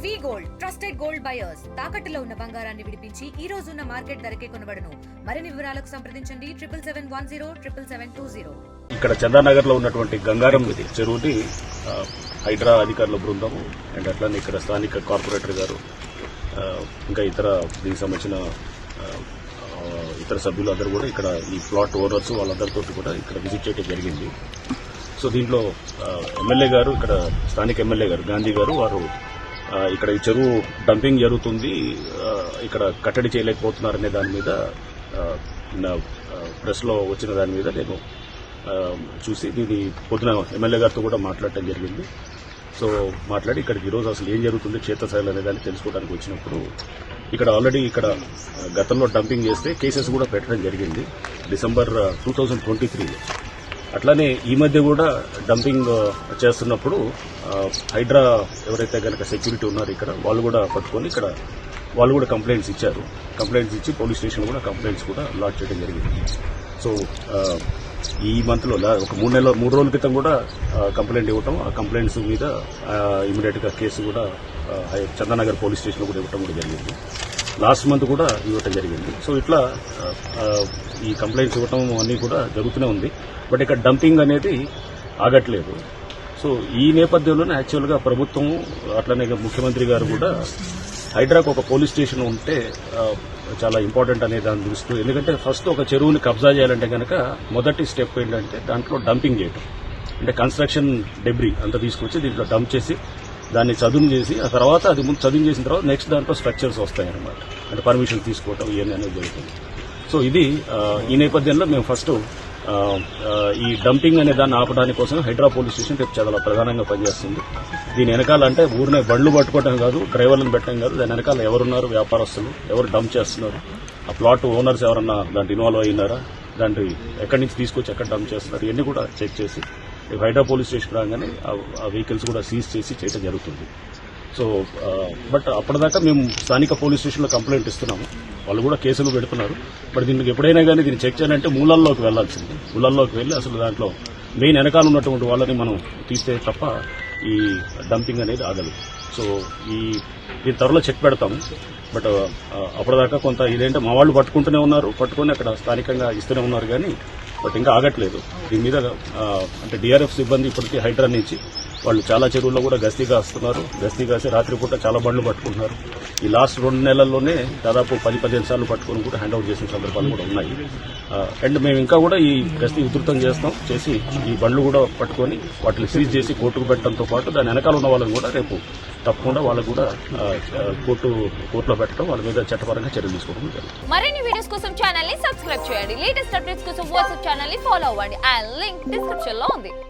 వి gold trusted gold buyers తాకట్టులో ఉన్న బంగారాన్ని విడిపించి ఈ రోజు ఉన్న మార్కెట్ ధరకే కొనబడును. మరిన్ని వివరాలకు సంప్రదించండి 77107720. ఇక్కడ చందానగర్ లో ఉన్నటువంటి గంగారం చెరువుని హైడ్రా అధికారుల బృందం అండ్ అట్లానే ఇక్కడ స్థానిక కార్పొరేటర్ గారు ఇంకా ఇతర దీనికి సంబంధించిన ఇతర సభ్యులు అందరూ కూడా ఇక్కడ ఈ ప్లాట్ ఓనర్స్ వాళ్ళందరితో కూడా ఇక్కడ విజిట్ చేయడం జరిగింది. సో దీంట్లో ఎమ్మెల్యే గారు ఇక్కడ స్థానిక ఎమ్మెల్యే గారు గాంధీ గారు వారు ఇక్కడ ఈ చెరువు డంపింగ్ జరుగుతుంది, ఇక్కడ కట్టడి చేయలేకపోతున్నారనే దాని మీద ప్రెస్ లో వచ్చిన దాని మీద నేను చూసి దీన్ని పొద్దున ఎమ్మెల్యే గారితో కూడా మాట్లాడటం జరిగింది. సో మాట్లాడి ఇక్కడికి ఈరోజు అసలు ఏం జరుగుతుంది క్షేత్రస్థాయిలో అనే దాన్ని తెలుసుకోవడానికి వచ్చినప్పుడు ఇక్కడ ఆల్రెడీ ఇక్కడ గతంలో డంపింగ్ చేస్తే కేసెస్ కూడా పెట్టడం జరిగింది డిసెంబర్ 2023లో. అట్లానే ఈ మధ్య కూడా డంపింగ్ చేస్తున్నప్పుడు హైడ్రా ఎవరైతే కనుక సెక్యూరిటీ ఉన్నారో ఇక్కడ వాళ్ళు కూడా పట్టుకొని ఇక్కడ వాళ్ళు కూడా కంప్లైంట్స్ ఇచ్చారు. కంప్లైంట్స్ ఇచ్చి పోలీస్ స్టేషన్ కూడా కంప్లైంట్స్ కూడా లాడ్జ్ చేయడం జరిగింది. సో ఈ మంత్ లో ఒక 3 రోజుల క్రితం కూడా కంప్లైంట్ ఇవ్వటం, ఆ కంప్లైంట్స్ మీద ఇమీడియట్ గా కేసు కూడా చందానగర్ పోలీస్ స్టేషన్ లో కూడా ఇవ్వటం కూడా జరిగింది. లాస్ట్ మంత్ కూడా ఇవ్వటం జరిగింది. సో ఇట్లా ఈ కంప్లైంట్స్ ఇవ్వటం అన్నీ కూడా జరుగుతూనే ఉంది. బట్ ఇక్కడ డంపింగ్ అనేది ఆగట్లేదు. సో ఈ నేపథ్యంలోనే యాక్చువల్గా ప్రభుత్వం అట్లనే ముఖ్యమంత్రి గారు కూడా హైడ్రాకు ఒక పోలీస్ స్టేషన్ ఉంటే చాలా ఇంపార్టెంట్ అనే దాని దృష్టిలో, ఎందుకంటే ఫస్ట్ ఒక చెరువుని కబ్జా చేయాలంటే కనుక మొదటి స్టెప్ ఏంటంటే దాంట్లో డంపింగ్ చేయడం, అంటే కన్స్ట్రక్షన్ డెబ్రీ అంతా తీసుకొచ్చి దీంట్లో డంప్ చేసి దాన్ని చదును చేసి ఆ తర్వాత అది ముందు చదును చేసిన తర్వాత నెక్స్ట్ దాంట్లో స్ట్రక్చర్స్ వస్తాయన్నమాట, అంటే పర్మిషన్ తీసుకోవటం ఇవన్నీ అనేది జరుగుతుంది. సో ఇది ఈ నేపథ్యంలో మేము ఫస్ట్ ఈ డంపింగ్ అనే దాన్ని ఆపడానికి కోసం హైడ్రా పోలీస్ స్టేషన్ రేపు చాలా ప్రధానంగా పనిచేస్తుంది. దీని వెనకాల అంటే ఊరినే బండ్లు పట్టుకోవడం కాదు, డ్రైవర్లను పెట్టడం కాదు, దాని వెనకాల ఎవరున్నారు, వ్యాపారస్తులు ఎవరు డంప్ చేస్తున్నారు, ఆ ప్లాట్ ఓనర్స్ ఎవరన్నా దాంట్లో ఇన్వాల్వ్ అయినారా, దాంట్లో ఎక్కడి నుంచి తీసుకొచ్చి ఎక్కడ డంప్ చేస్తున్నారు, ఇవన్నీ కూడా చెక్ చేసి హైడ్రా పోలీస్ స్టేషన్ రాగానే ఆ వెహికల్స్ కూడా సీజ్ చేసి చేయడం జరుగుతుంది. సో బట్ అప్పటిదాకా మేము స్థానిక పోలీస్ స్టేషన్లో కంప్లైంట్ ఇస్తున్నాము, వాళ్ళు కూడా కేసులు పెడుతున్నారు. బట్ దీనికి ఎప్పుడైనా కానీ దీన్ని చెక్ చేయాలంటే మూలాల్లోకి వెళ్లాల్సింది. మూలాల్లోకి వెళ్లి అసలు దాంట్లో మెయిన్ వెనకాల ఉన్నటువంటి వాళ్ళని మనం తీస్తే తప్ప ఈ డంపింగ్ అనేది ఆగదు. సో దీని త్వరలో చెక్ పెడతాము. బట్ అప్పటిదాకా కొంత ఇదేంటే మా వాళ్ళు పట్టుకుంటూనే ఉన్నారు, పట్టుకుని అక్కడ స్థానికంగా ఇస్తూనే ఉన్నారు, కానీ బట్ ఇంకా ఆగట్లేదు. దీని మీద అంటే డిఆర్ఎఫ్ సిబ్బంది ఇప్పటికీ హైడ్రా నుంచి వాళ్ళు చాలా చెరువుల్లో కూడా గస్తీ కాస్తున్నారు. గస్తీ కాసి రాత్రిపూట చాలా బండ్లు పట్టుకుంటున్నారు. ఈ లాస్ట్ 2 నెలల్లోనే దాదాపు 10-15 సార్లు పట్టుకుని కూడా హ్యాండ్అవుట్ చేసిన సందర్భాలు కూడా ఉన్నాయి. అండ్ మేము ఇంకా కూడా ఈ గస్తీ విస్తృతం చేసి ఈ బండ్లు కూడా పట్టుకొని వాటిని సీజ్ చేసి కోర్టుకు పెట్టడంతో పాటు దాని వెనకాల ఉన్న వాళ్ళని కూడా రేపు తప్పకుండా వాళ్ళకు కూడా కోర్టులో పెట్టడం, వాళ్ళ మీద చట్టపరంగా చర్యలు తీసుకోవడం జరుగుతుంది. మరిన్ని వీడియోస్ కోసం ఛానల్ ని సబ్స్క్రైబ్ చేయండి. లేటెస్ట్ అప్డేట్స్ కోసం వాట్సాప్ ఛానల్ ని ఫాలో అవ్వండి. ఆ లింక్ డిస్క్రిప్షన్ లో ఉంది.